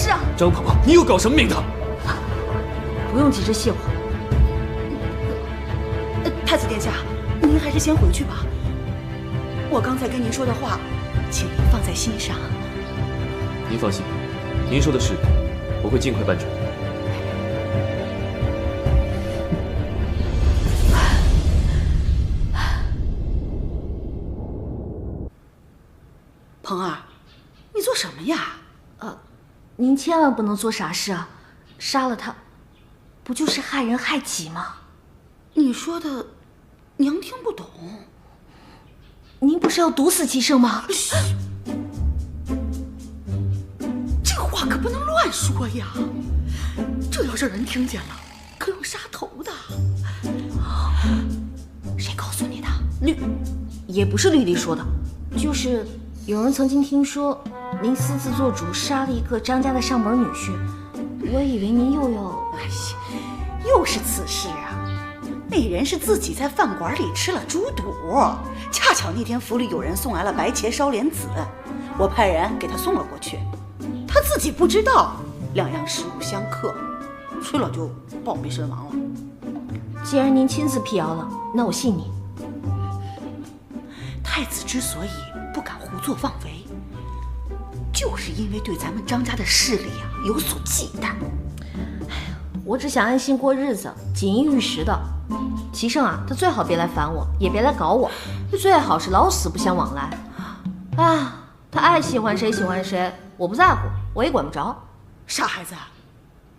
事啊？张婆婆，你又搞什么名堂？不用急着谢我。太子殿下，您还是先回去吧。我刚才跟您说的话，请您放在心上。您放心，您说的事，我会尽快办成。鹏儿，你做什么呀？您千万不能做傻事啊！杀了他，不就是害人害己吗？你说的，娘听不懂。您不是要毒死齐胜吗？这话可不能乱说呀！这要是人听见了，可要杀头的。谁告诉你的？也不是绿丽说的，就是有人曾经听说您私自做主杀了一个张家的上门女婿，我以为您又要……哎呀，又是此事啊！那人是自己在饭馆里吃了猪肚，恰巧那天府里有人送来了白茄烧莲子，我派人给他送了过去，他自己不知道，两样食物相克，吃了就暴毙身亡了。既然您亲自辟谣了，那我信你。太子之所以不敢胡作妄为，就是因为对咱们张家的势力有所忌惮。我只想安心过日子，锦衣玉食的。齐胜他最好别来烦我，也别来搞我，最好是老死不相往来。他爱喜欢谁喜欢谁，我不在乎，我也管不着。傻孩子，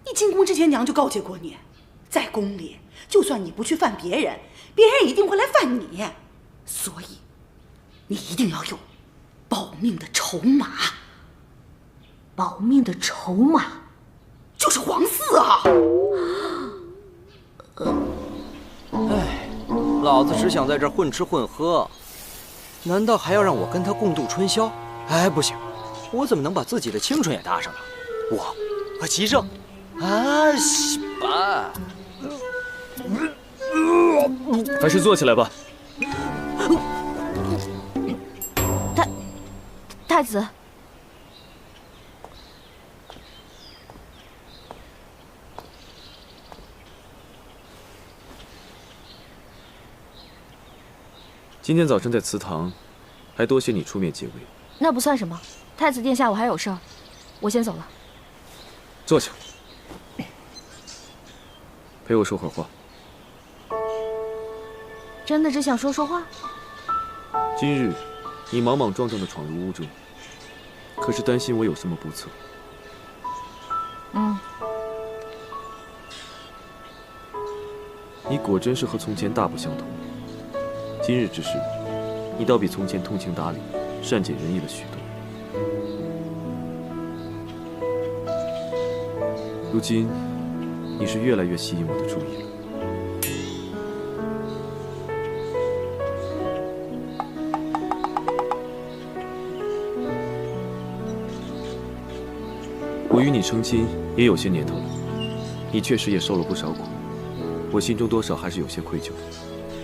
你进宫之前娘就告诫过你，在宫里就算你不去犯别人，别人一定会来犯你，所以你一定要有保命的筹码。保命的筹码就是皇嗣啊！老子只想在这儿混吃混喝，难道还要让我跟他共度春宵？哎，不行，我怎么能把自己的青春也搭上了？我和齐胜，西吧，还是坐起来吧。太子，今天早晨在祠堂，还多谢你出面解围。那不算什么。太子殿下，我还有事儿，我先走了。坐下，陪我说会儿话。真的只想说说话？今日你莽莽撞撞地闯入屋中，可是担心我有什么不测？你果真是和从前大不相同。今日之事，你倒比从前通情达理、善解人意了许多。如今，你是越来越吸引我的注意了。我与你成亲也有些年头了，你确实也受了不少苦，我心中多少还是有些愧疚的，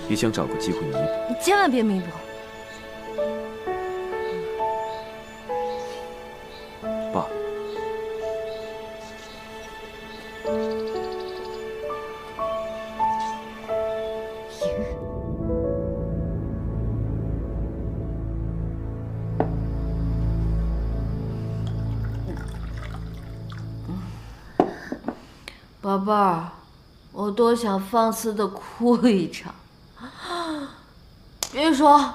也想找个机会弥补。你千万别弥补。爸，宝贝儿，我多想放肆的哭一场。别说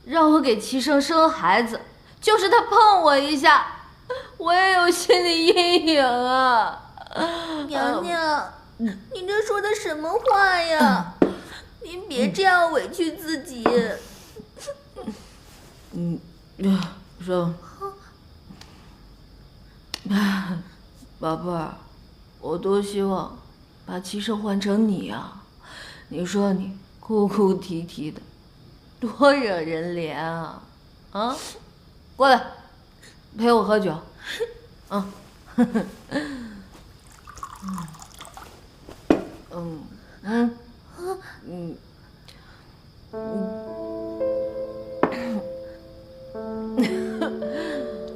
让我给齐胜生孩子，就是他碰我一下，我也有心理阴影啊。娘娘，你这说的什么话呀？您别这样委屈自己。生，宝贝儿，我多希望把齐胜换成你啊！你说你哭哭啼啼的，多惹人怜啊！啊，过来，陪我喝酒。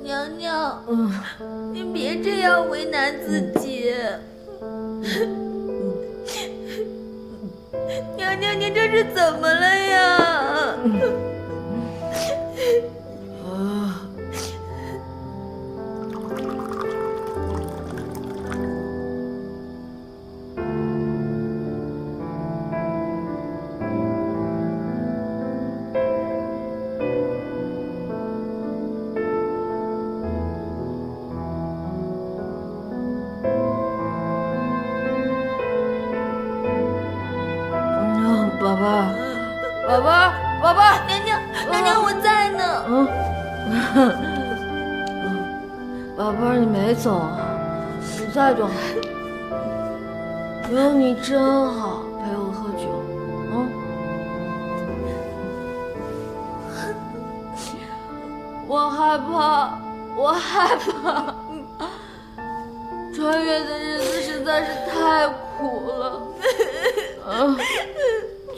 娘娘，您别这样。样为难自己。娘娘，您这是怎么了呀？宝贝儿，宝贝儿，宝贝儿，娘娘，我在呢。宝贝儿，你没走啊？你在就好。有你真好，陪我喝酒，我害怕，穿越的日子实在是太苦了。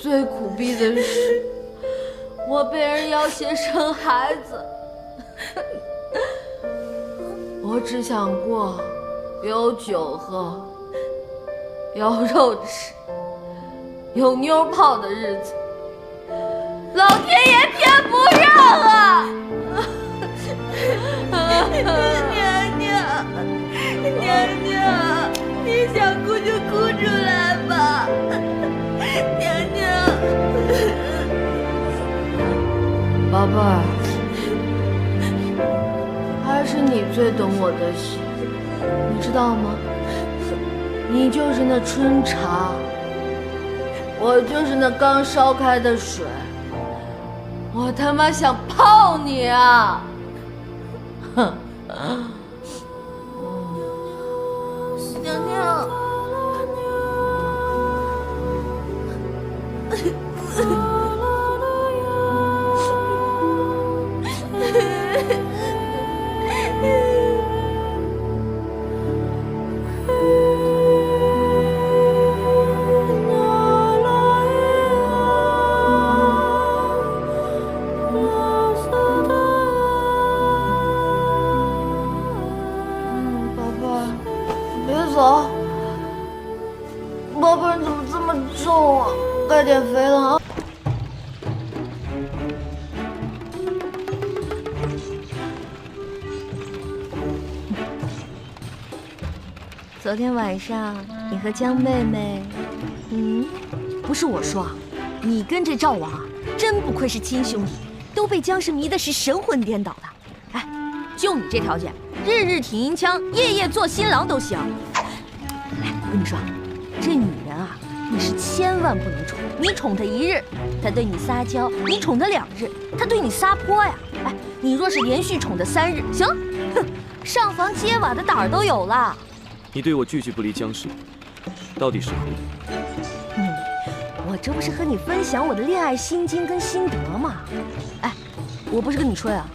最苦逼的是，我被人要挟生孩子。我只想过有酒喝，有肉吃，有妞泡的日子，老天爷偏不让啊！娘娘，你想哭就哭出来吧。娘娘，宝贝儿，还是你最懂我的心，你知道吗？你就是那春茶，我就是那刚烧开的水，我他妈想泡你啊！哼！娘娘。宝贝儿，别走，宝贝儿，你怎么这么重啊？该减肥了啊！昨天晚上你和江妹妹，不是我说啊，你跟这赵王啊，真不愧是亲兄弟，都被江氏迷的是神魂颠倒的。哎，就你这条件，日日挺银枪，夜夜做新郎都行。哎，我跟你说，这女人啊，你是千万不能宠。你宠她一日，她对你撒娇；你宠她2日，她对你撒泼呀。哎，你若是连续宠她3日，行，哼，上房揭瓦的胆儿都有了。你对我句句不离江氏，到底是何意？我这不是和你分享我的恋爱心经跟心得吗？哎，我不是跟你吹啊，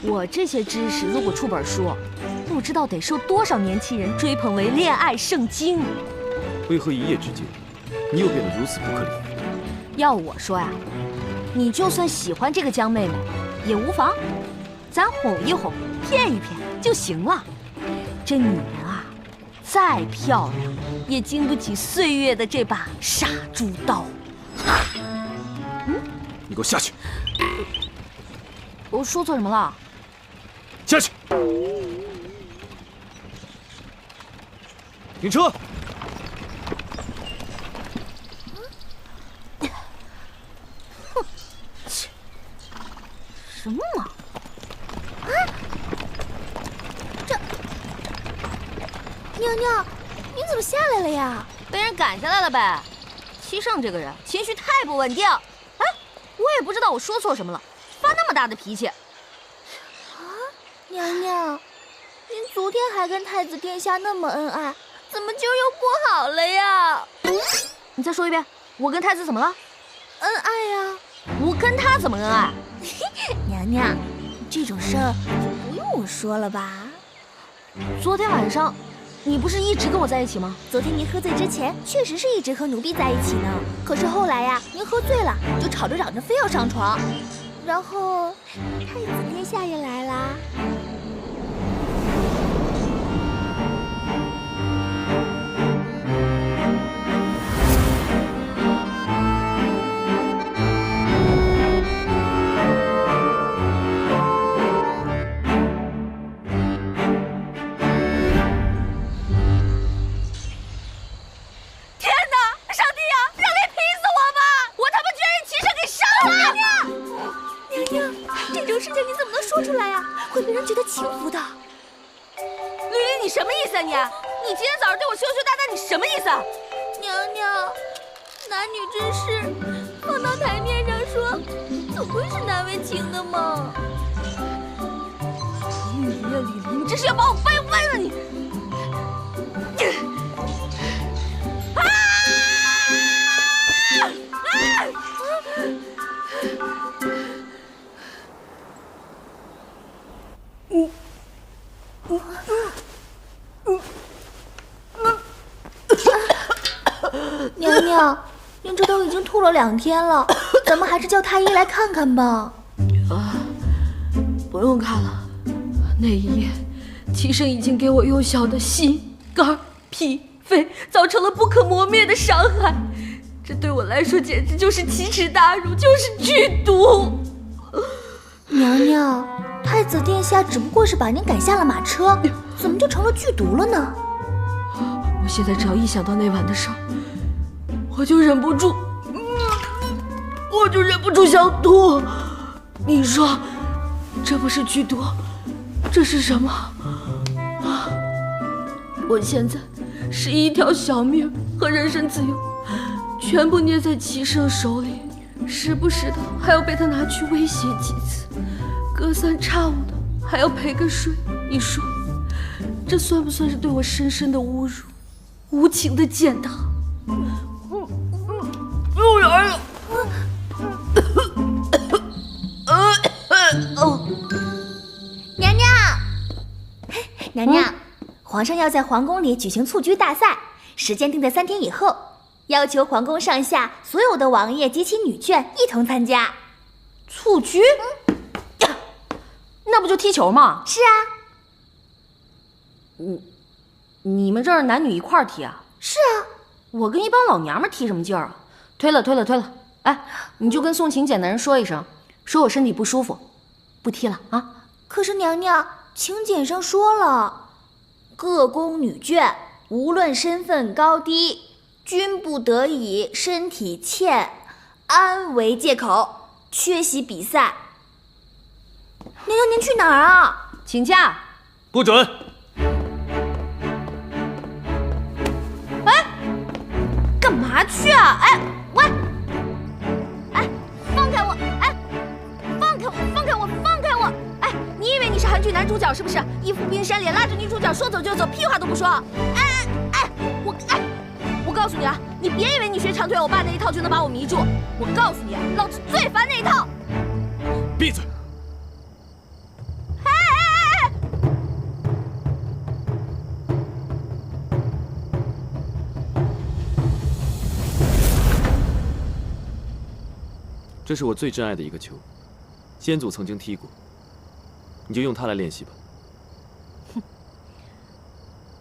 我这些知识如果出本书，不知道得受多少年轻人追捧为恋爱圣经。为何一夜之间，你又变得如此不可理喻？要我说呀，你就算喜欢这个江妹妹，也无妨，咱哄一哄，骗一骗就行了。这女人啊，再漂亮，也经不起岁月的这把杀猪刀。你给我下去！我说错什么了？下去！停车！什么嘛！啊！娘娘，你怎么下来了呀？被人赶下来了呗。七圣这个人情绪太不稳定。哎，我也不知道我说错什么了，发那么大的脾气。啊，娘娘，您昨天还跟太子殿下那么恩爱，怎么今儿又不好了呀？你再说一遍，我跟太子怎么了？恩爱呀。我跟他怎么恩爱？娘娘，这种事儿就不用我说了吧？昨天晚上，你不是一直跟我在一起吗？昨天您喝醉之前，确实是一直和奴婢在一起呢。可是后来呀，您喝醉了，就吵着嚷着非要上床，然后太子殿下也来啦。事情你怎么能说出来呀？会被人觉得轻浮的。绿绿，你什么意思啊你？你今天早上对我羞羞答答，你什么意思啊？娘娘，男女之事放到台面上说，总归是难为情的嘛。李离呀李离，你这是要把我掰弯了你！娘娘，您这都已经吐了2天了，咱们还是叫太医来看看吧。不用看了，那一夜，齐生已经给我幼小的心、肝、脾、肺造成了不可磨灭的伤害，这对我来说简直就是奇耻大辱，就是剧毒。娘娘，太子殿下只不过是把您赶下了马车，怎么就成了剧毒了呢？我现在只要一想到那晚的事儿，我就忍不住想吐。你说，这不是剧毒，这是什么？我现在是一条小命和人身自由，全部捏在齐胜手里，时不时的还要被他拿去威胁几次，隔三差五的还要赔个税。你说，这算不算是对我深深的侮辱，无情的践踏？娘娘，娘娘，皇上要在皇宫里举行蹴鞠大赛，时间定在3天以后，要求皇宫上下所有的王爷及其女眷一同参加。蹴鞠？那不就踢球吗？是啊。你们这儿男女一块儿踢啊？是啊。我跟一帮老娘们踢什么劲儿啊？推了。哎，你就跟送请柬的人说一声，说我身体不舒服，不踢了啊。可是娘娘，请柬上说了，各宫女眷无论身份高低，均不得以身体欠安为借口缺席比赛。娘娘，您去哪儿啊？请假。不准！哎，干嘛去啊？哎，喂！哎，放开我！哎，放开我！哎，你以为你是韩剧男主角是不是？一副冰山脸，拉着女主角说走就走，屁话都不说。我告诉你啊，你别以为你学长腿欧巴那一套就能把我迷住。我告诉你，老子最烦那一套。闭嘴！这是我最珍爱的一个球，先祖曾经踢过，你就用它来练习吧。哼，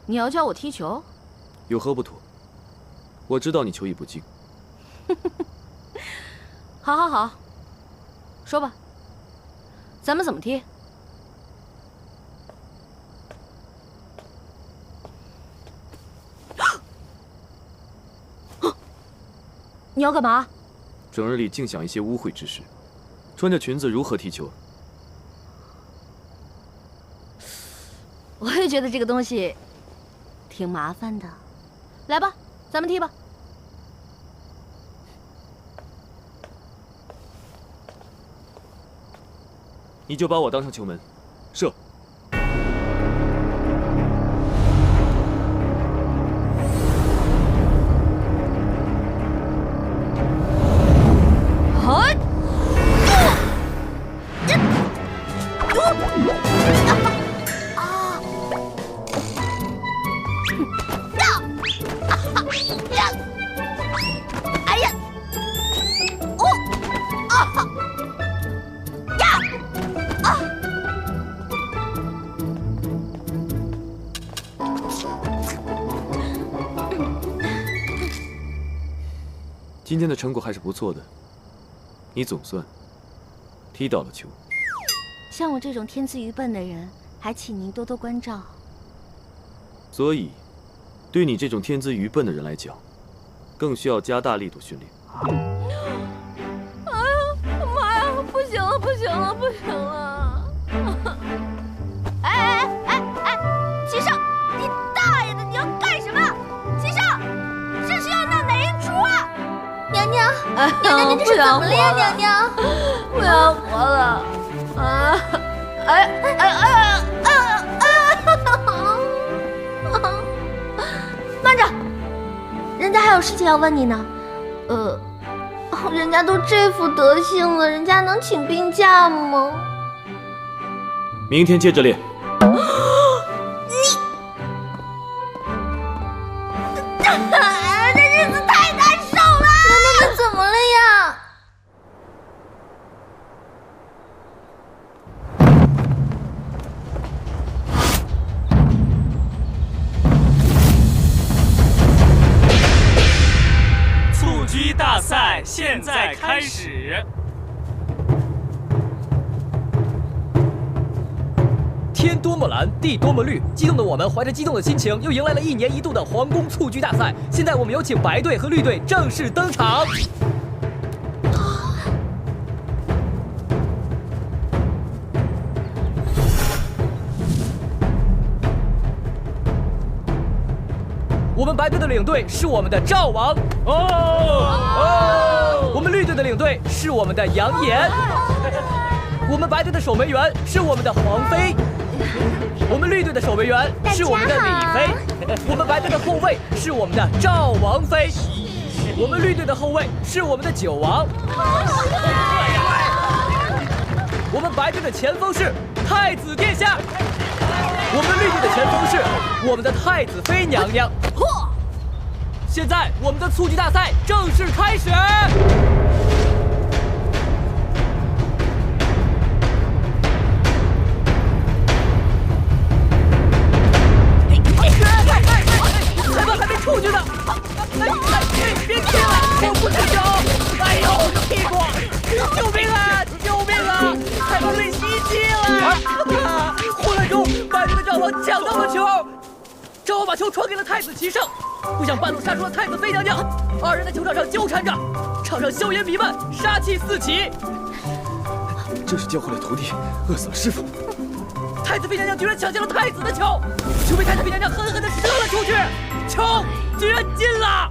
你要教我踢球？有何不妥？我知道你球艺不精。好，说吧，咱们怎么踢？你要干嘛？整日里净想一些污秽之事，穿着裙子如何踢球？我也觉得这个东西挺麻烦的。来吧，咱们踢吧。你就把我当成球门，射。今天的成果还是不错的，你总算踢到了球。像我这种天资愚笨的人，还请您多多关照。所以，对你这种天资愚笨的人来讲，更需要加大力度训练。哎呀妈呀！不行了！娘娘，这是怎么了呀？娘娘，不想活了！啊！慢着，人家还有事情要问你呢。人家都这副德行了，人家能请病假吗？明天接着练。这日子太难受了。娘娘，你怎么了呀？蹴鞠大赛现在开始。天多么蓝，地多么绿，激动的我们怀着激动的心情，又迎来了1年1度的皇宫蹴鞠大赛。现在我们有请白队和绿队正式登场。我们白队的领队是我们的赵王我们绿队的领队是我们的杨岩，我们白队的守门员是我们的黄飞，我们绿队的守门员是我们的李飞，我们白队的后卫是我们的赵王飞，我们绿队的后卫是我们的九王，我们白队的前锋是太子殿下，我们绿队的前锋是我们的太子妃娘娘。现在我们的蹴鞠大赛正式开始。裁判还没出去呢！别踢了，我不出手！哎呦，我的屁股！救命啊！救命啊！裁判被袭击了！混乱中，白队的赵王抢到了球，赵王把球传给了太子齐胜，不想半路杀出了太子妃娘娘，二人在球场上纠缠着，场上硝烟弥漫，杀气四起。真是教坏了徒弟，饿死了师傅。太子妃娘娘居然抢下了太子的球，球被太子妃娘娘狠狠地射了出去，球居然进了！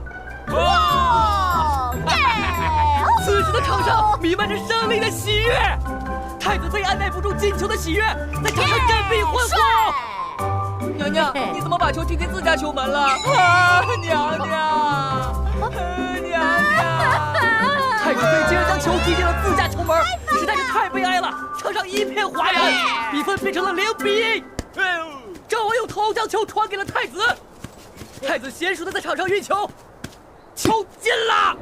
此时的场上弥漫着胜利的喜悦，太子妃按耐不住进球的喜悦，在场上振臂欢呼。娘娘，你怎么把球踢进自家球门了？娘娘，娘娘！太子妃竟然将球踢进了自家球门，实在是太悲哀了。场上一片哗然，比分变成了0-1。赵王用头将球传给了太子，太子娴熟的在场上运球，球进了。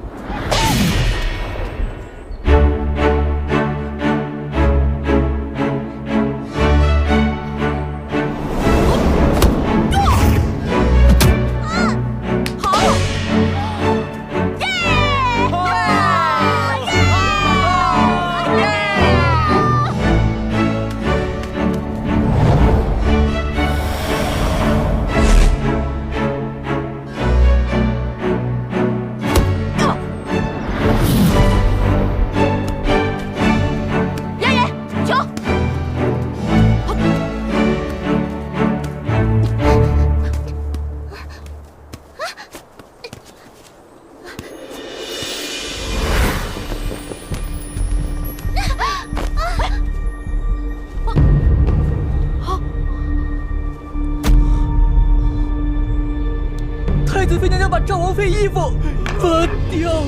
太子妃娘娘把赵王妃衣服拔掉了，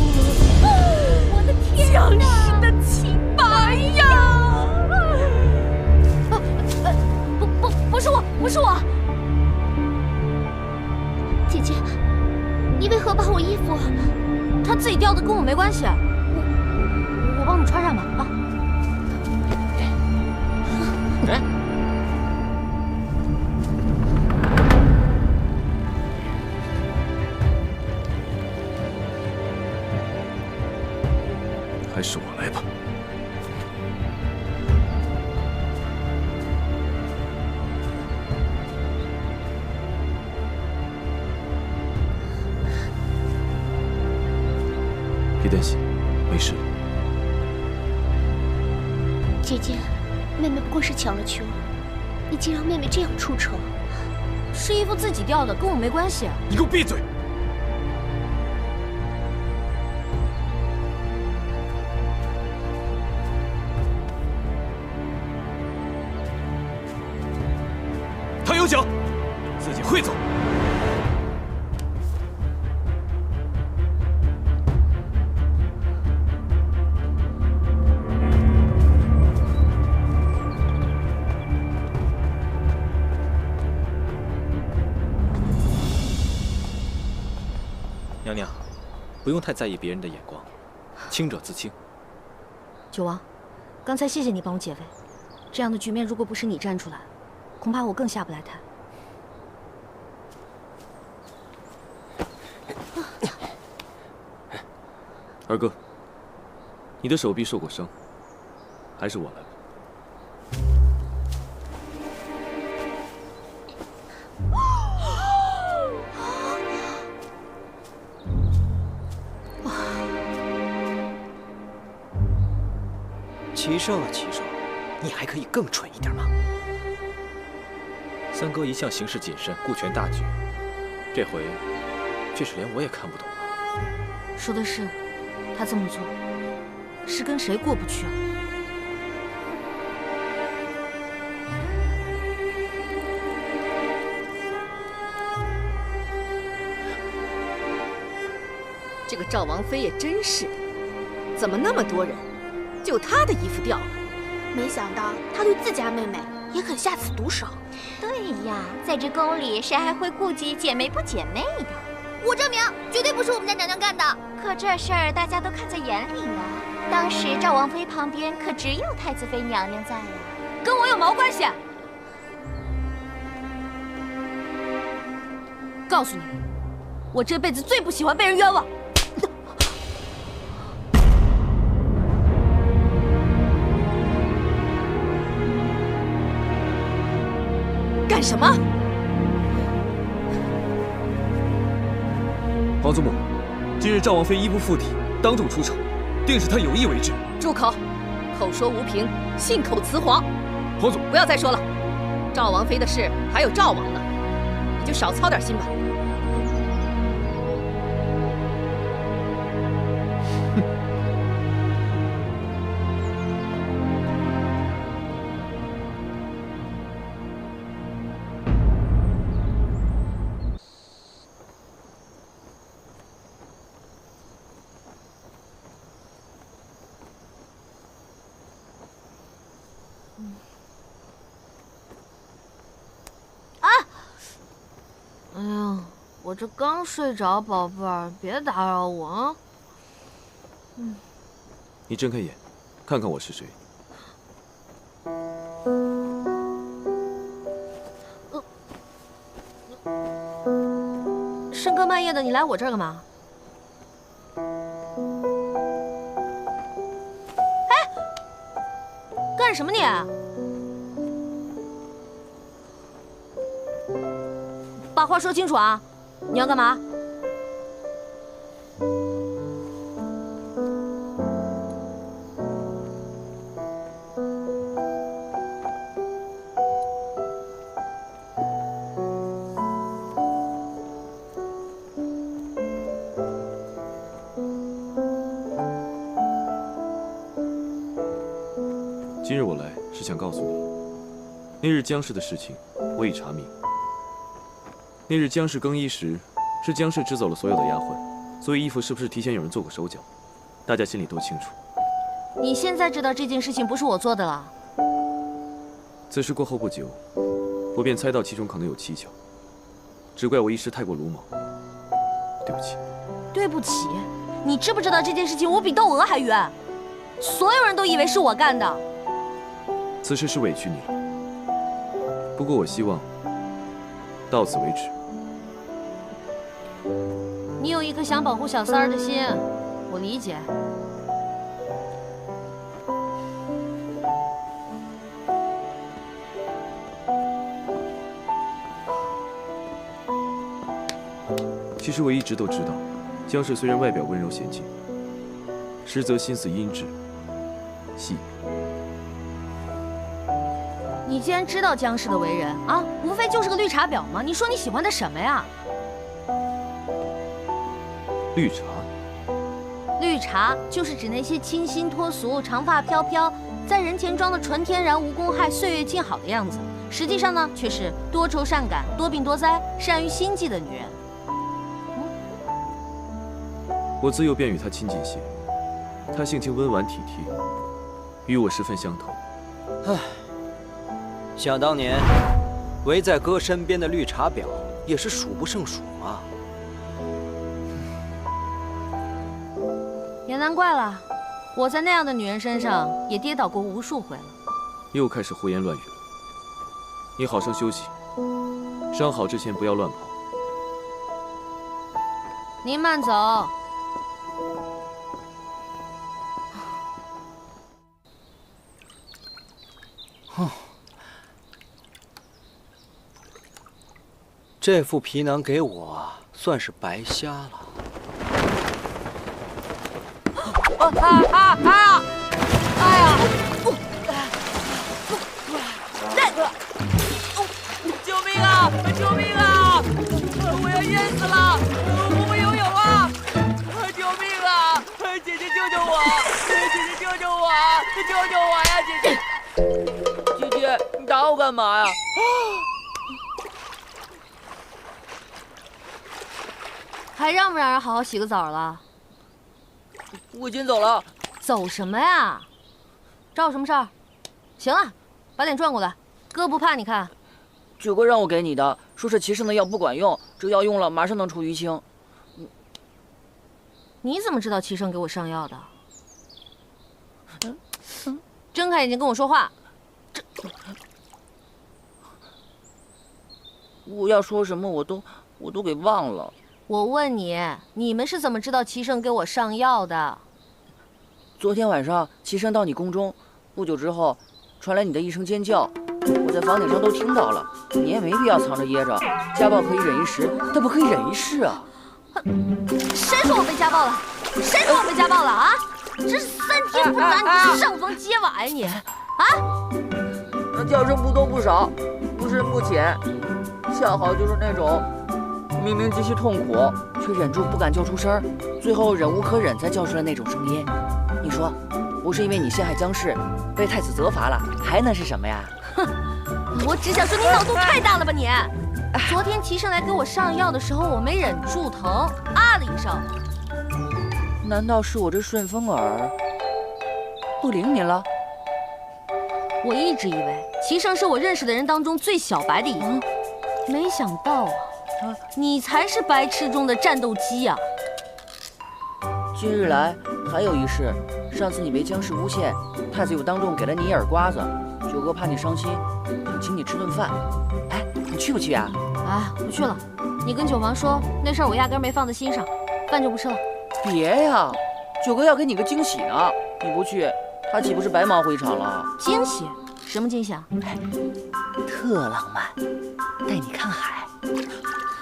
我的天哪！将士的清白呀！不是我，不是我。姐姐，你为何把我衣服？他自己掉的，跟我没关系。我帮你穿上吧啊。还是我来吧。别担心，没事了。姐姐，妹妹不过是抢了球，你竟让妹妹这样出丑。是衣服自己掉的，跟我没关系。你给我闭嘴！休想！自己会走。娘娘，不用太在意别人的眼光，清者自清。九王，刚才谢谢你帮我解围，这样的局面如果不是你站出来，恐怕我更下不来台。二哥，你的手臂受过伤，还是我来吧。齐胜啊，齐胜，你还可以更蠢一点吗？三哥一向行事谨慎，顾全大局，这回却是连我也看不懂了。说的是，他这么做是跟谁过不去啊？这个赵王妃也真是的，怎么那么多人，就她的衣服掉了？没想到他对自家妹妹也肯下此毒手。对呀，在这宫里谁还会顾及姐妹不姐妹的？我证明，绝对不是我们家娘娘干的。可这事儿大家都看在眼里呢。当时赵王妃旁边可只有太子妃娘娘在呀，跟我有毛关系？告诉你，我这辈子最不喜欢被人冤枉。干什么？皇祖母，今日赵王妃衣不附体，当众出丑，定是她有意为之。住口！口说无凭，信口雌黄。皇祖，不要再说了。赵王妃的事还有赵王呢，你就少操点心吧。哎呀，我这刚睡着，宝贝儿，别打扰我啊。你睁开眼，看看我是谁。深更半夜的，你来我这儿干嘛？哎，干什么你？把话说清楚啊！你要干嘛？今日我来是想告诉你，那日姜氏的事情我已查明。那日姜氏更衣时，是姜氏支走了所有的丫鬟，所以衣服是不是提前有人做过手脚，大家心里都清楚。你现在知道这件事情不是我做的了？此事过后不久，我便猜到其中可能有蹊跷，只怪我一时太过鲁莽，对不起。对不起，你知不知道这件事情我比窦娥还冤？所有人都以为是我干的。此事是委屈你了，不过我希望到此为止。你有一颗想保护小三儿的心，我理解。其实我一直都知道，姜氏虽然外表温柔娴静，实则心思阴鸷细腻。你既然知道姜氏的为人啊，无非就是个绿茶婊嘛。你说你喜欢他什么呀？绿茶。绿茶就是指那些清新脱俗、长发飘飘，在人前装的纯天然、无公害、岁月静好的样子，实际上呢，却是多愁善感、多病多灾、善于心计的女人。我自幼便与她亲近些，她性情温婉体贴，与我十分相投。唉，想当年，围在哥身边的绿茶婊也是数不胜数啊。也难怪了，我在那样的女人身上也跌倒过无数回了。又开始胡言乱语了。你好生休息，伤好之前不要乱跑。您慢走。这副皮囊给我算是白瞎了。救命啊！救命啊！我要淹死了！我会游泳啊！救命啊！姐姐救救我！姐姐救救我！救救我呀！姐姐，姐姐，你打我干嘛呀？还让不让人好好洗个澡了？我先走了。走什么呀？找我什么事儿？行了，把脸转过来，哥不怕你看。九哥让我给你的，说是齐胜的药不管用，这药用了马上能出淤青。你怎么知道齐胜给我上药的？睁开眼睛跟我说话。我要说什么我都给忘了。我问你，你们是怎么知道齐胜给我上药的？昨天晚上齐胜到你宫中，不久之后，传来你的一声尖叫，我在房顶上都听到了。你也没必要藏着掖着，家暴可以忍一时，但不可以忍一世啊！谁说我被家暴了？谁说我被家暴了啊？这是3天不打你是上房揭瓦呀你！啊？叫声不多不少，不深不浅，恰好就是那种明明极其痛苦，却忍住不敢叫出声，最后忍无可忍才叫出来那种声音。你说，不是因为你陷害姜氏，被太子责罚了，还能是什么呀？哼，我只想说你脑洞太大了吧你！昨天齐胜来给我上药的时候，我没忍住疼，啊了一声。难道是我这顺风耳不灵敏了？我一直以为齐胜是我认识的人当中最小白的一个，没想到啊，你才是白痴中的战斗机呀！今日来还有一事，上次你被姜氏诬陷，太子又当众给了你一耳刮子，九哥怕你伤心，想请你吃顿饭。哎，你去不去呀？啊，不去了。你跟九房说那事儿，我压根没放在心上，饭就不吃了。别呀，九哥要给你个惊喜呢，你不去，他岂不是白忙活一场了？惊喜？什么惊喜啊？特浪漫，带你看海。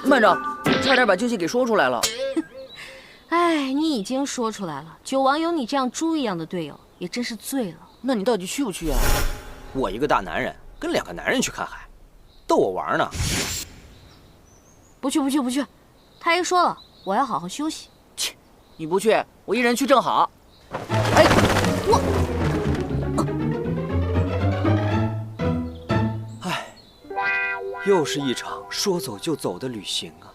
慢着，差点把惊喜给说出来了。哎，你已经说出来了，九王有你这样猪一样的队友，也真是醉了。那你到底去不去啊？我一个大男人跟2个男人去看海，逗我玩呢？不去不去不去，太医说了，我要好好休息。切，你不去，我一人去正好。哎，唉，又是一场说走就走的旅行啊。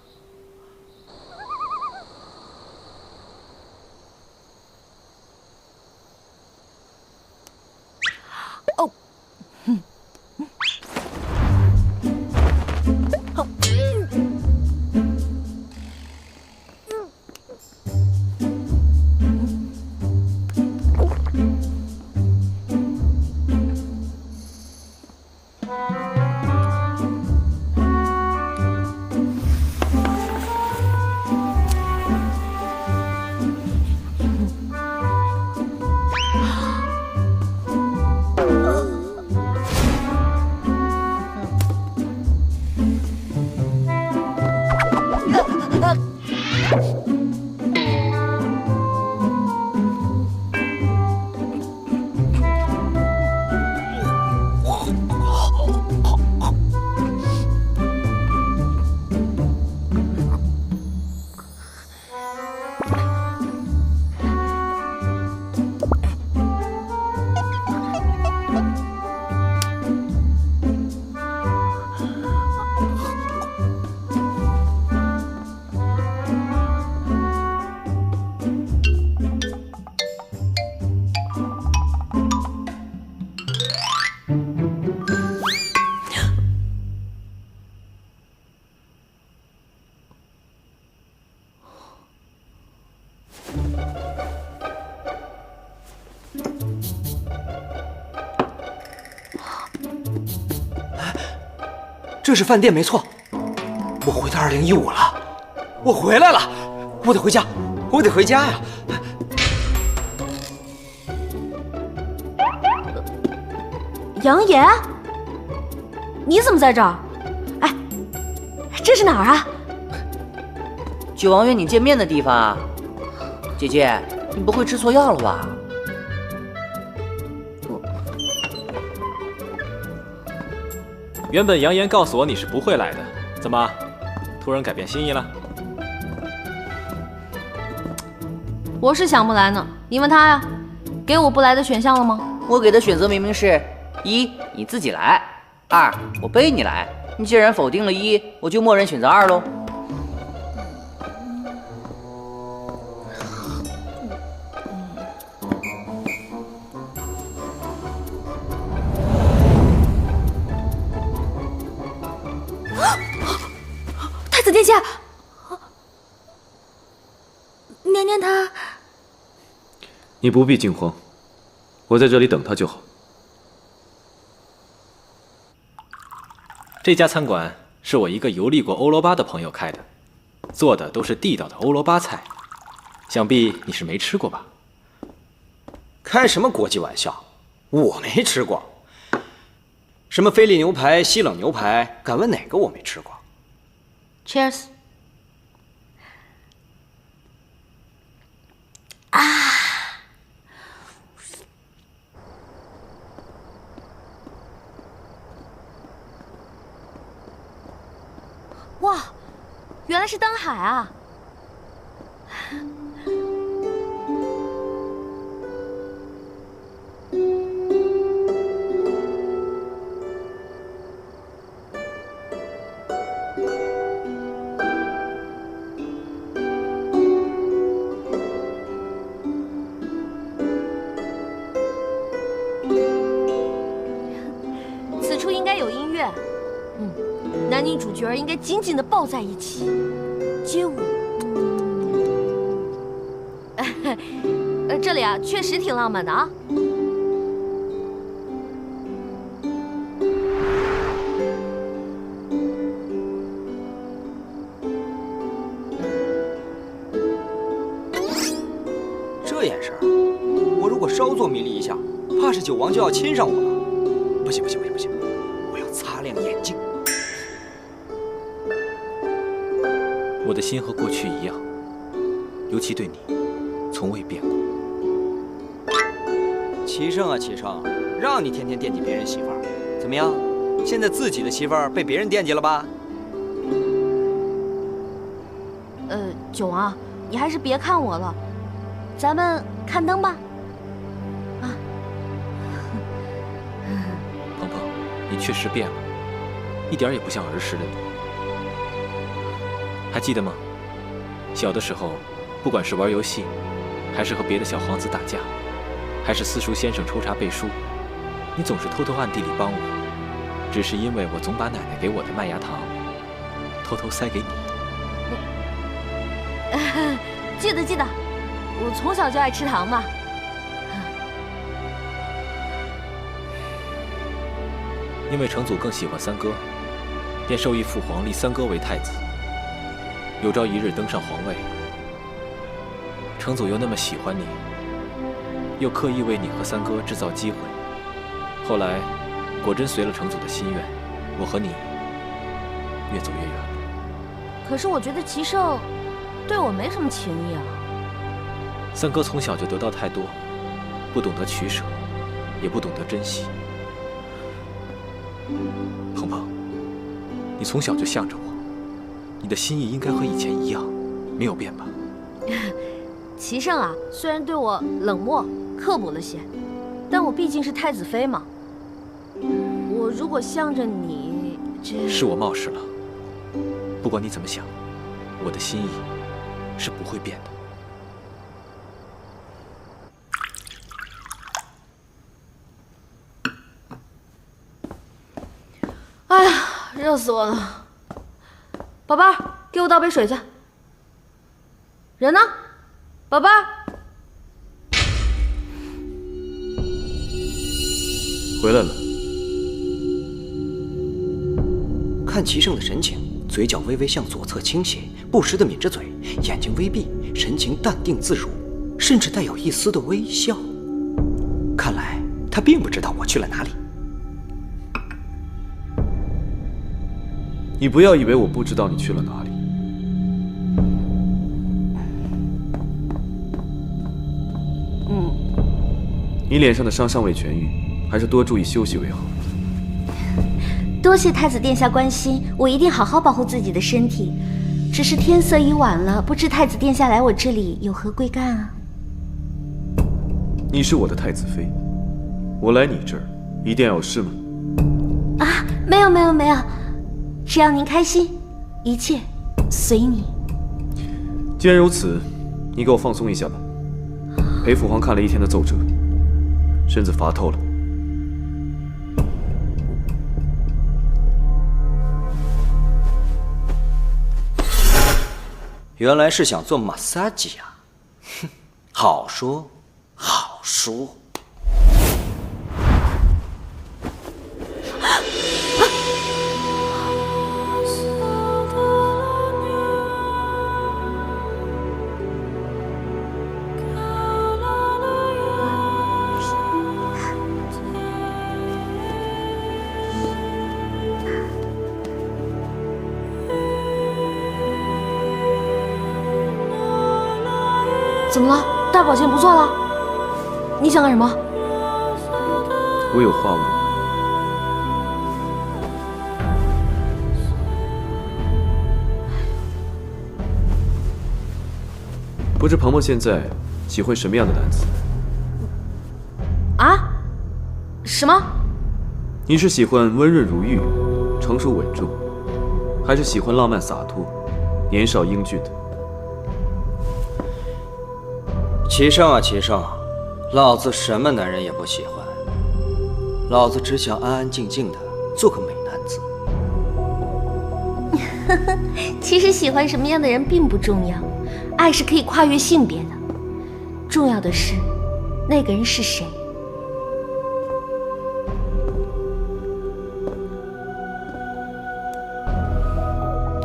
这是饭店没错。我回到2015了，我回来了，我得回家，我得回家呀！杨野，你怎么在这儿？哎，这是哪儿啊？九王约你见面的地方啊。姐姐，你不会吃错药了吧？原本杨言告诉我你是不会来的，怎么突然改变心意了？我是想不来呢，你问他呀。给我不来的选项了吗？我给的选择明明是1，你自己来；2，我背你来。你既然否定了1，我就默认选择2喽。太子殿下，娘娘她……你不必惊慌，我在这里等他就好。这家餐馆是我一个游历过欧罗巴的朋友开的，做的都是地道的欧罗巴菜，想必你是没吃过吧？开什么国际玩笑？我没吃过。什么菲力牛排、西冷牛排，敢问哪个我没吃过？ Cheers！ 哇，原来是灯海啊！此处应该有音乐。男女主角应该紧紧地抱在一起，街舞。这里啊，确实挺浪漫的啊。这眼神，我如果稍作迷离一下，怕是九王就要亲上我了。不行不行不行不行，我要擦亮眼睛。我的心和过去一样，尤其对你，从未变过。齐胜啊齐胜，让你天天惦记别人媳妇儿，怎么样？现在自己的媳妇儿被别人惦记了吧？九王，你还是别看我了，咱们看灯吧。啊，鹏鹏，你确实变了，一点也不像儿时的你。还记得吗？小的时候，不管是玩游戏，还是和别的小皇子打架，还是私塾先生抽查背书，你总是偷偷暗地里帮我，只是因为我总把奶奶给我的麦芽糖偷偷塞给你。记得记得，我从小就爱吃糖嘛。因为成祖更喜欢三哥，便授意父皇立三哥为太子。有朝一日登上皇位，成祖又那么喜欢你，又刻意为你和三哥制造机会，后来果真随了成祖的心愿，我和你越走越远了。可是我觉得齐胜对我没什么情谊啊。三哥从小就得到太多，不懂得取舍，也不懂得珍惜。鹏鹏，你从小就向着我，你的心意应该和以前一样，没有变吧？齐胜啊，虽然对我冷漠刻薄了些，但我毕竟是太子妃嘛。我如果向着你，这是我冒失了。不管你怎么想，我的心意是不会变的。哎呀，热死我了！宝贝儿，给我倒杯水去。人呢？宝贝儿，回来了。看齐胜的神情，嘴角微微向左侧倾斜，不时地抿着嘴，眼睛微闭，神情淡定自如，甚至带有一丝的微笑。看来他并不知道我去了哪里。你不要以为我不知道你去了哪里。你脸上的伤尚未痊愈，还是多注意休息为好。多谢太子殿下关心，我一定好好保护自己的身体。只是天色已晚了，不知太子殿下来我这里有何贵干啊？你是我的太子妃，我来你这儿一定要有事吗？啊，没有，只要您开心，一切随你。既然如此，你给我放松一下吧。陪父皇看了一天的奏折，身子乏透了。原来是想做马杀鸡呀！哼，好说好说。怎么了？大保健不做了？你想干什么？我有话问你。不知鹏鹏现在喜欢什么样的男子？啊？什么？你是喜欢温润如玉、成熟稳重，还是喜欢浪漫洒脱、年少英俊的？齐胜啊，齐胜，老子什么男人也不喜欢，老子只想安安静静的做个美男子。其实喜欢什么样的人并不重要，爱是可以跨越性别的，重要的是那个人是谁。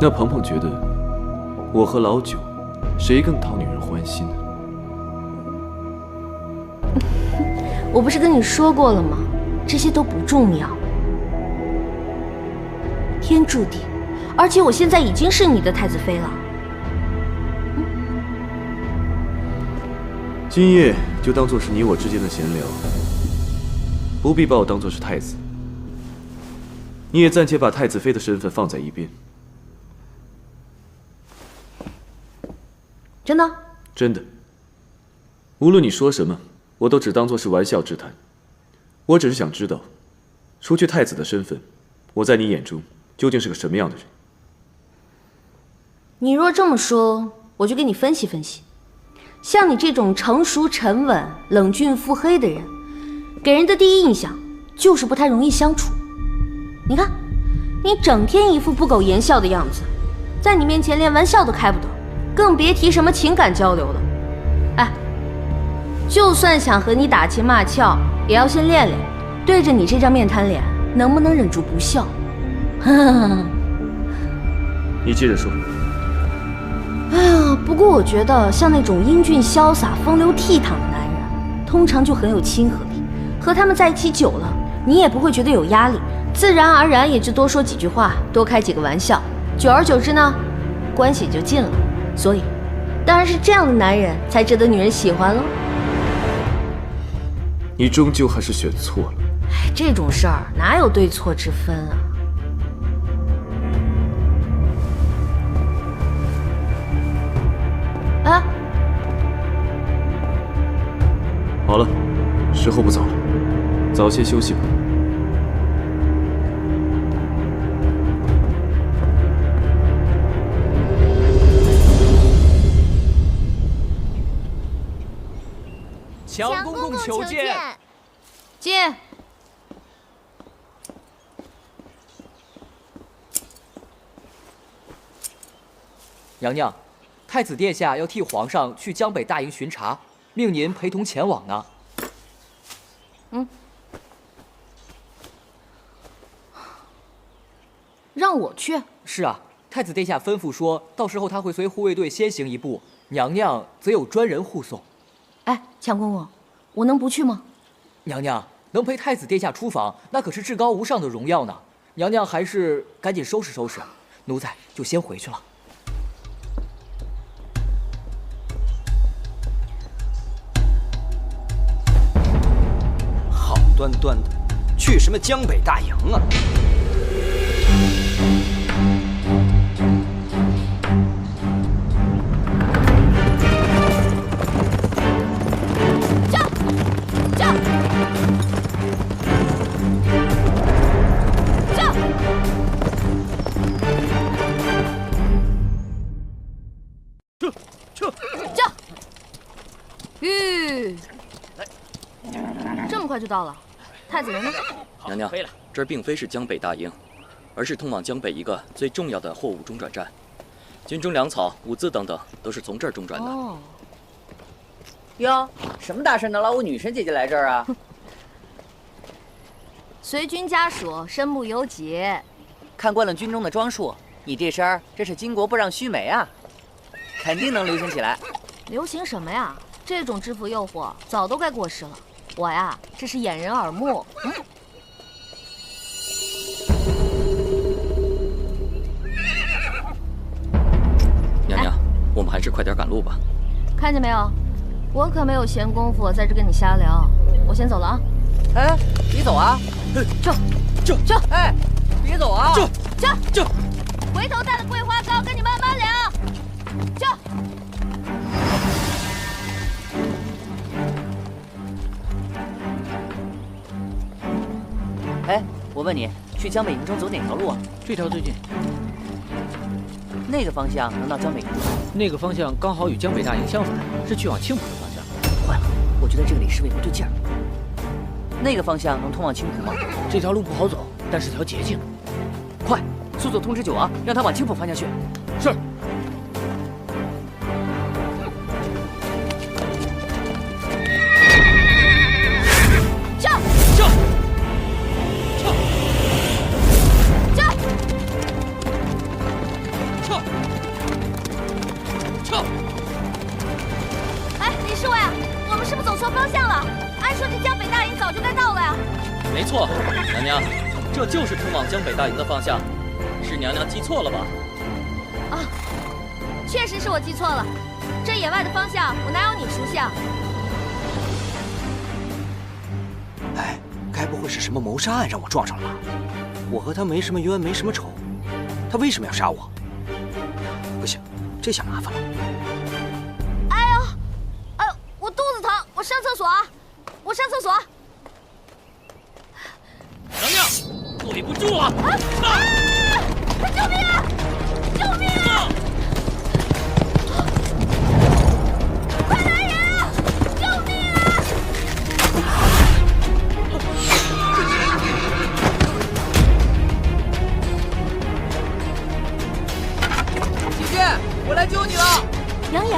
那鹏鹏觉得我和老九谁更讨女人欢心呢？我不是跟你说过了吗？这些都不重要。天注定，而且我现在已经是你的太子妃了。今夜就当作是你我之间的闲聊，不必把我当作是太子。你也暂且把太子妃的身份放在一边。真的？真的。无论你说什么，我都只当作是玩笑之谈。我只是想知道，除去太子的身份，我在你眼中究竟是个什么样的人？你若这么说，我就给你分析分析。像你这种成熟沉稳、冷峻腹黑的人，给人的第一印象就是不太容易相处。你看，你整天一副不苟言笑的样子，在你面前连玩笑都开不得，更别提什么情感交流了。哎，就算想和你打情骂俏，也要先练练，对着你这张面瘫脸，能不能忍住不笑？你接着说。哎呀，不过我觉得像那种英俊潇洒、风流倜傥的男人，通常就很有亲和力，和他们在一起久了，你也不会觉得有压力，自然而然也就多说几句话，多开几个玩笑，久而久之呢，关系就近了。所以，当然是这样的男人才值得女人喜欢喽。你终究还是选错了。哎，这种事儿哪有对错之分啊？啊！好了，时候不早了，早些休息吧。强公公求见。进。娘娘，太子殿下要替皇上去江北大营巡查，命您陪同前往呢。让我去？是啊，太子殿下吩咐说，到时候他会随护卫队先行一步，娘娘则有专人护送。哎，强公公，我能不去吗？娘娘能陪太子殿下出访，那可是至高无上的荣耀呢。娘娘还是赶紧收拾收拾，奴才就先回去了。好端端的，去什么江北大营啊？这么快就到了，太子人呢？娘娘，这儿并非是江北大营，而是通往江北一个最重要的货物中转站，军中粮草、物资等等都是从这儿中转的。哦，哟，什么大事能捞我女神姐姐来这儿啊？随军家属，身不由己。看惯了军中的装束，你这身儿真是巾帼不让须眉啊，肯定能流行起来。流行什么呀？这种制服诱惑早都该过时了。我呀，这是掩人耳目。娘娘，我们还是快点赶路吧。看见没有，我可没有闲工夫在这跟你瞎聊。我先走了啊。哎，别走啊！这，哎，别走啊！这，回头带的桂花糕跟你慢慢聊。这。哎，我问你，去江北营中走哪条路啊？这条最近。那个方向能到江北营吗？那个方向刚好与江北大营相反，是去往青浦的方向。坏了，我觉得这个李侍卫不对劲儿。那个方向能通往青浦吗？这条路不好走，但是条捷径。快，速速通知九王，让他往青浦方向去。是。没错，娘娘，这就是通往江北大营的方向，是娘娘记错了吧？啊，确实是我记错了，这野外的方向我哪有你熟悉啊？哎，该不会是什么谋杀案让我撞上了吧？我和他没什么冤，没什么仇，他为什么要杀我？不行，这下麻烦了。哎呦，我肚子疼，我上厕所啊，我上厕所。娘娘，坐立不住啊！救命啊！救命啊！快来人啊！救命啊！姐姐，我来救你了！杨言。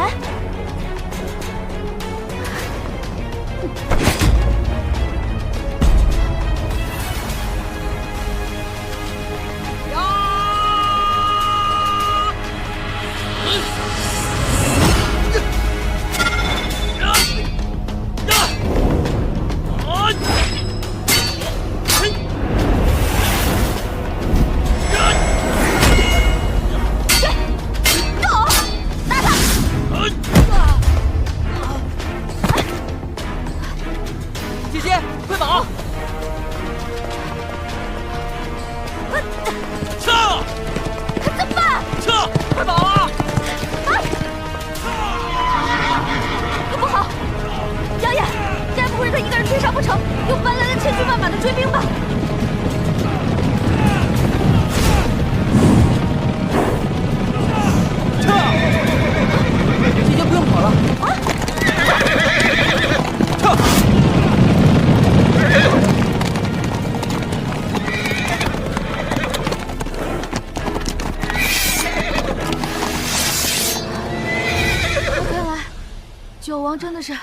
九王真的是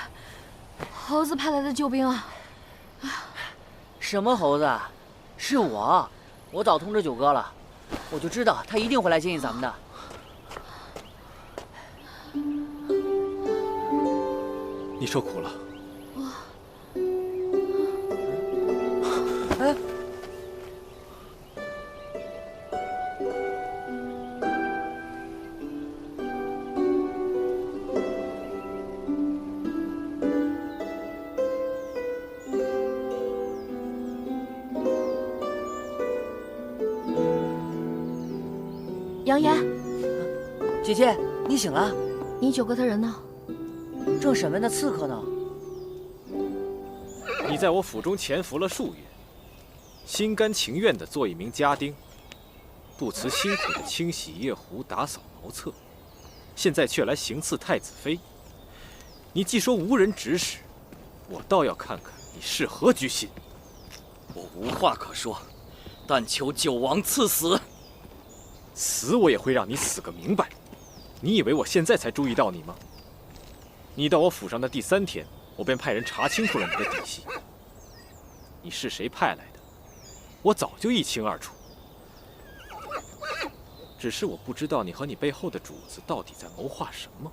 猴子派来的救兵啊！什么猴子？是我，我早通知九哥了。我就知道他一定会来接应咱们的。你受苦了。哎，杨言，姐姐，你醒了？你九哥他人呢？正审问那刺客呢。你在我府中潜伏了数月，心甘情愿地做一名家丁，不辞辛苦地清洗夜壶、打扫茅厕，现在却来行刺太子妃。你既说无人指使，我倒要看看你是何居心。我无话可说，但求九王赐死。死我也会让你死个明白。你以为我现在才注意到你吗？你到我府上的第3天，我便派人查清楚了你的底细。你是谁派来的，我早就一清二楚。只是我不知道你和你背后的主子到底在谋划什么。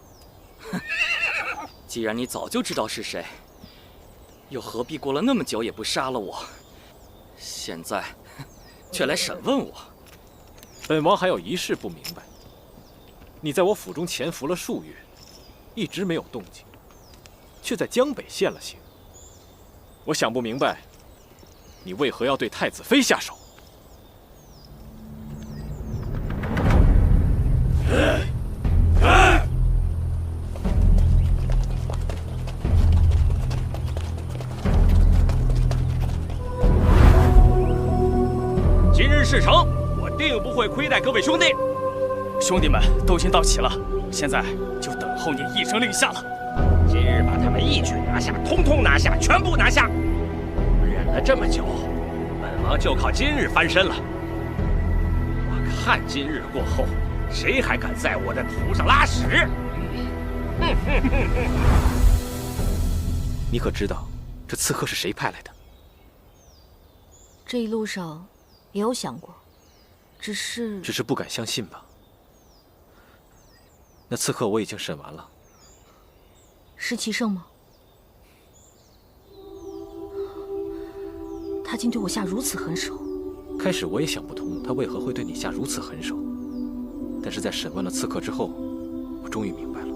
既然你早就知道是谁，又何必过了那么久也不杀了我？现在却来审问我。本王还有一事不明白，你在我府中潜伏了数月，一直没有动静，却在江北现了形。我想不明白，你为何要对太子妃下手？今日事成，我定不会亏待各位兄弟。兄弟们都已经到齐了，现在就等候你一声令下了。今日把他们一举拿下，通通拿下，全部拿下。忍了这么久，本王就靠今日翻身了。我看今日过后，谁还敢在我的头上拉屎？你可知道这刺客是谁派来的？这一路上也有想过，只是不敢相信吧。那刺客我已经审完了。是齐胜吗？他竟对我下如此狠手。开始我也想不通他为何会对你下如此狠手，但是在审问了刺客之后，我终于明白了。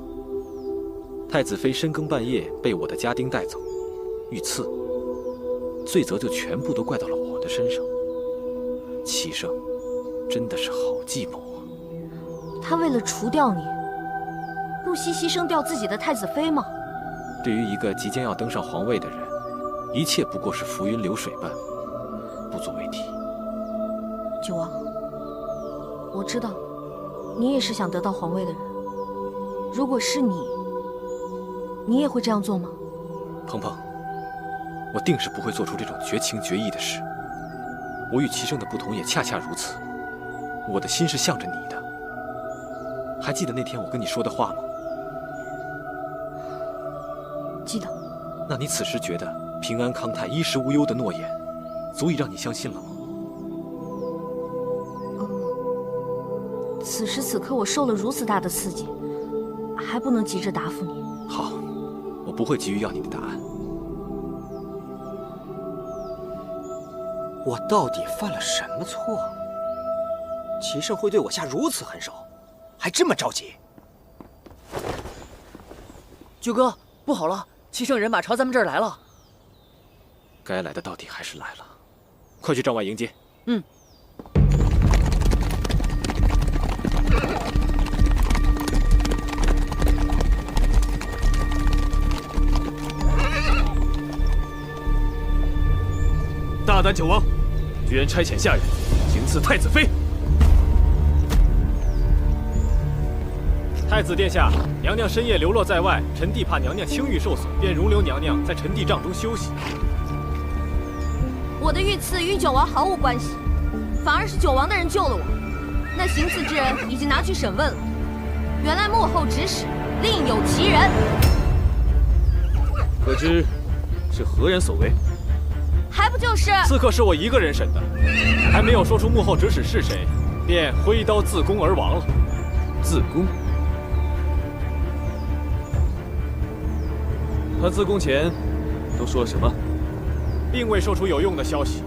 太子妃深更半夜被我的家丁带走，遇刺，罪责就全部都怪到了我的身上。齐胜真的是好计谋啊！他为了除掉你，不惜牺牲掉自己的太子妃吗？对于一个即将要登上皇位的人，一切不过是浮云流水般，不足为提。九王，我知道，你也是想得到皇位的人。如果是你，你也会这样做吗？鹏鹏，我定是不会做出这种绝情绝义的事。我与齐胜的不同也恰恰如此，我的心是向着你的。还记得那天我跟你说的话吗？记得。那你此时觉得平安康泰、衣食无忧的诺言，足以让你相信了吗？此时此刻我受了如此大的刺激，还不能急着答复你。好，我不会急于要你的答案。我到底犯了什么错？齐胜会对我下如此狠手，还这么着急？九哥，不好了，齐胜人马朝咱们这儿来了。该来的到底还是来了，快去帐外迎接。嗯。大胆九王，居然差遣下人行刺太子妃！太子殿下，娘娘深夜流落在外，臣弟怕娘娘清誉受损，便容留娘娘在臣弟帐中休息。我的遇刺与九王毫无关系，反而是九王的人救了我。那行刺之人已经拿去审问了，原来幕后指使另有其人。可知是何人所为？还不就是刺客是我一个人审的，还没有说出幕后指使是谁，便挥刀自宫而亡了。自宫？他自宫前都说了什么？并未说出有用的消息。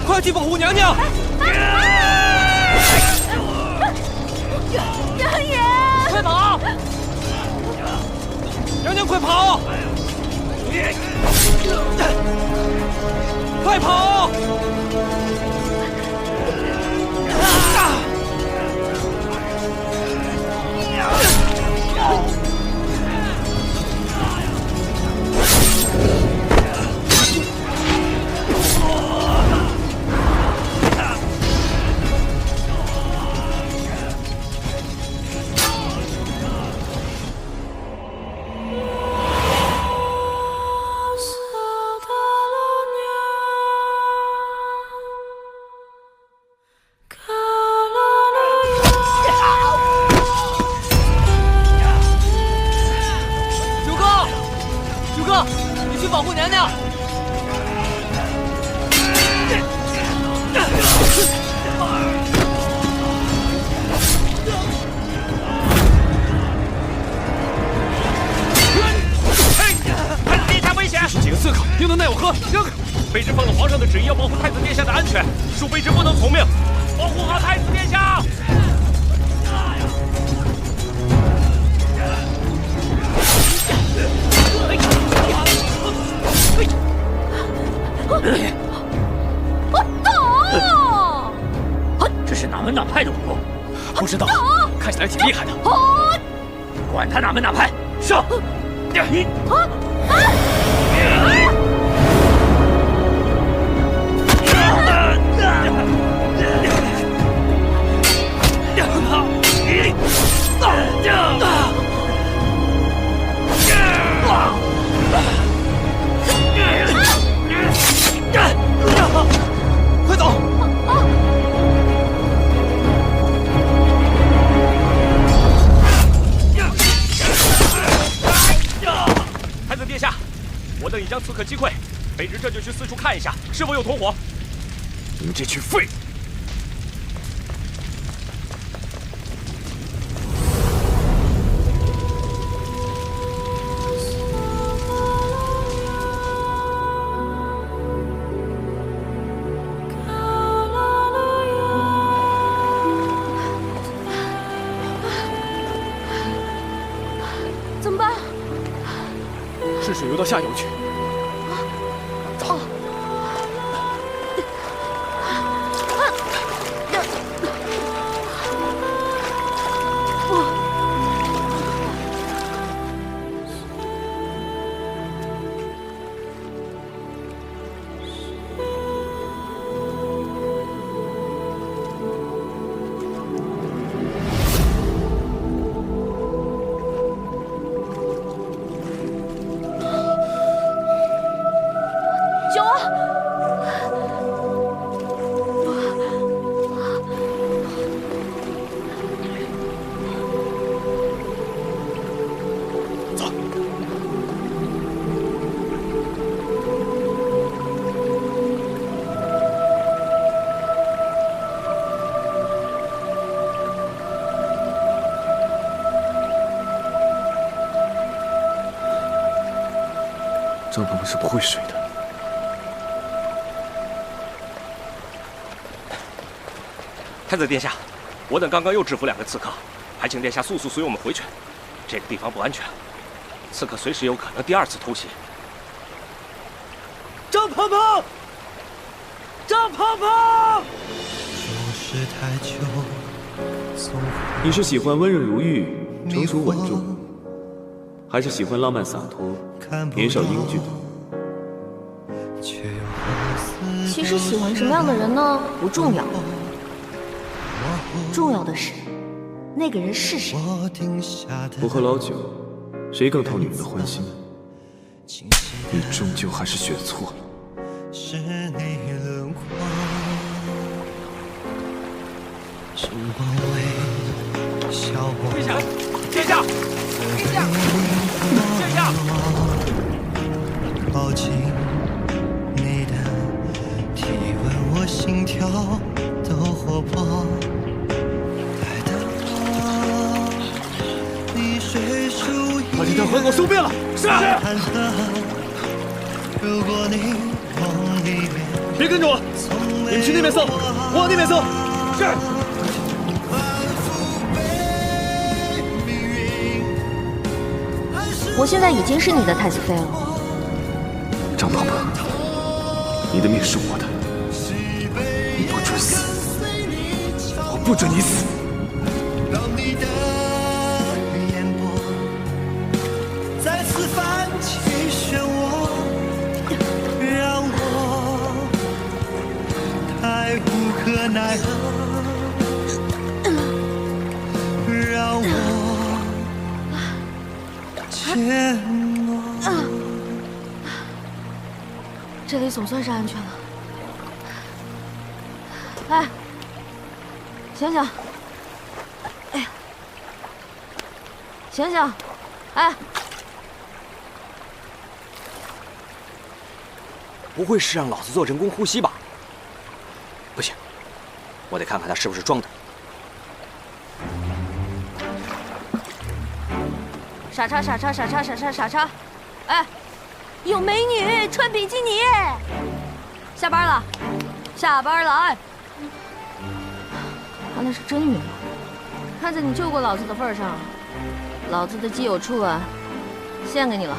快去保护娘娘！娘爷，快跑！娘娘，快跑！快跑！保护娘娘！太子殿下危险！只是几个刺客，又能奈我何？扔！卑职奉了皇上的旨意，要保护太子殿下的安全，恕卑职不能从命。保护好太子殿下！这是哪门哪派的武功？不知道，看起来挺厉害的。管他哪门哪派，上！你快走！太子殿下，我等已将刺客击溃，卑职这就去四处看一下，是否有同伙。你们这群废物！怎么办？顺水游到下游去。走。张鹏鹏是不会睡的。太子殿下，我等刚刚又制服2个刺客，还请殿下速速随我们回去。这个地方不安全，刺客随时有可能第2次偷袭。张鹏鹏，张鹏鹏！你是喜欢温润如玉、成熟稳重，还是喜欢浪漫洒脱、年少英俊的？其实喜欢什么样的人呢，不重要，重要的是那个人是谁。不喝老酒，谁更讨女人的欢心？你终究还是选错了。殿下，殿下，殿下！抱紧你的体温，我心跳都活泼。把这条河狗收编了。是。别跟着我，你们去那边搜，我往那边搜。是。我现在已经是你的太子妃了。张鹏鹏，你的命是我的，你不准死，我不准你死。再次泛起漩涡，让我太无可奈何，让我怯懦。这里总算是安全了。哎，醒醒！哎呀，醒醒！哎。不会是让老子做人工呼吸吧？不行，我得看看他是不是装的。傻叉傻叉傻叉傻叉傻叉！哎，有美女穿比基尼，下班了，下班了！哎，她那是真女了。看在你救过老子的份上，老子的基友初吻献给你了。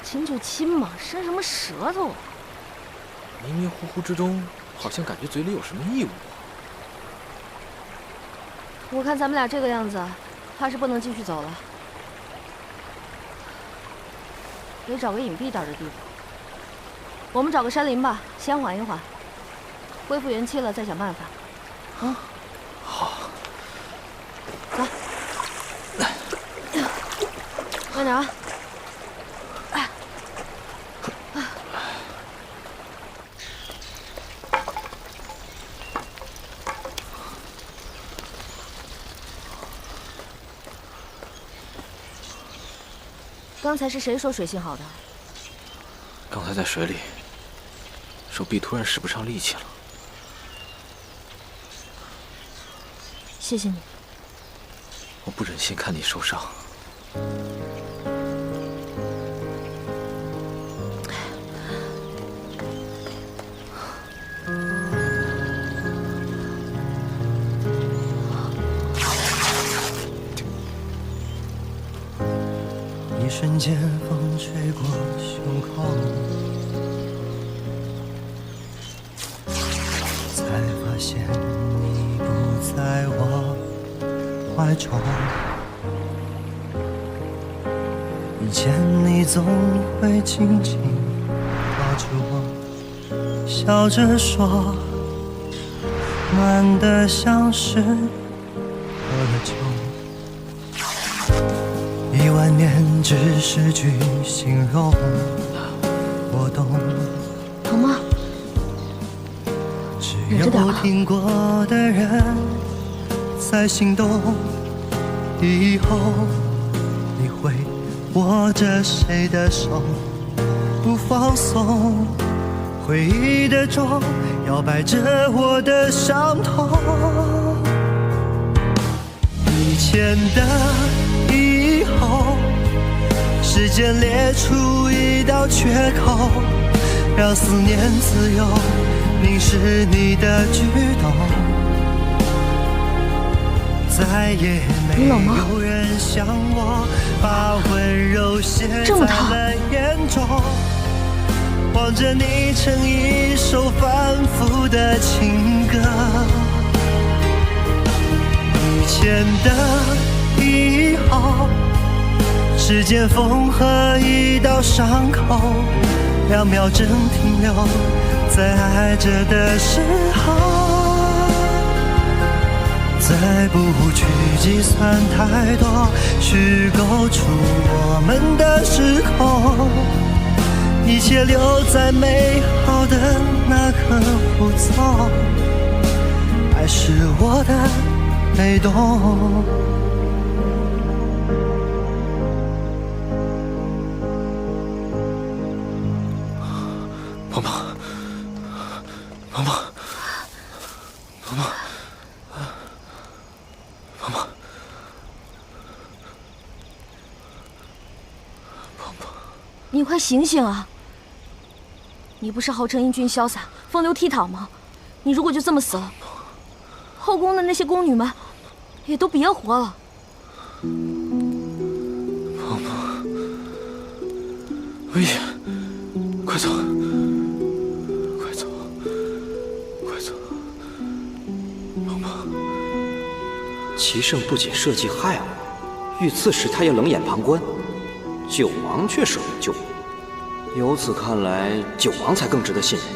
亲就亲嘛，伸什么舌头啊？迷迷糊糊之中，好像感觉嘴里有什么异物。我看咱们俩这个样子，怕是不能继续走了，得找个隐蔽点的地方。我们找个山林吧，先缓一缓，恢复元气了再想办法。嗯，好。走，慢点啊！刚才是谁说水性好的？刚才在水里，手臂突然使不上力气了。谢谢你。我不忍心看你受伤。一瞬间，风吹过胸口，才发现你不在我怀中。以前你总会紧紧抱住我，笑着说，暖得像是喝了酒。10000年只是句形容，我懂。疼吗？只有听过的人才心动，以后你会握着谁的手不放松，回忆的钟摇摆着我的伤痛。以前的以后，时间裂出一道缺口，让思念自由凝视你的举动。再也没有人像我把温柔写在了眼中，望着你成一首反复的情歌。以前的以后，时间缝合一道伤口，2秒针停留在爱着的时候。再不去计算太多，虚构出我们的时空，一切留在美好的那刻不走，爱是我的被动。鹏鹏，鹏鹏，鹏鹏。你快醒醒啊！你不是号称英俊潇洒、风流倜傥吗？你如果就这么死了，后宫的那些宫女们也都别活了。鹏鹏，危险！快走！快走！快走！鹏鹏，齐胜不仅设计害我，遇刺时他也冷眼旁观。九王却舍人救我，由此看来，九王才更值得信任。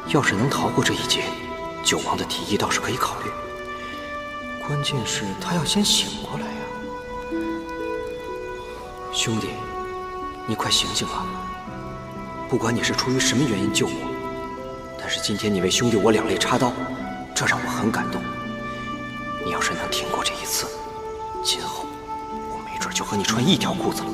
要是能逃过这一劫，九王的提议倒是可以考虑。关键是他要先醒过来呀！兄弟，你快醒醒啊！不管你是出于什么原因救我，但是今天你为兄弟我两肋插刀，这让我很感动。你要是能挺过这一次，今后我没准就和你穿一条裤子了。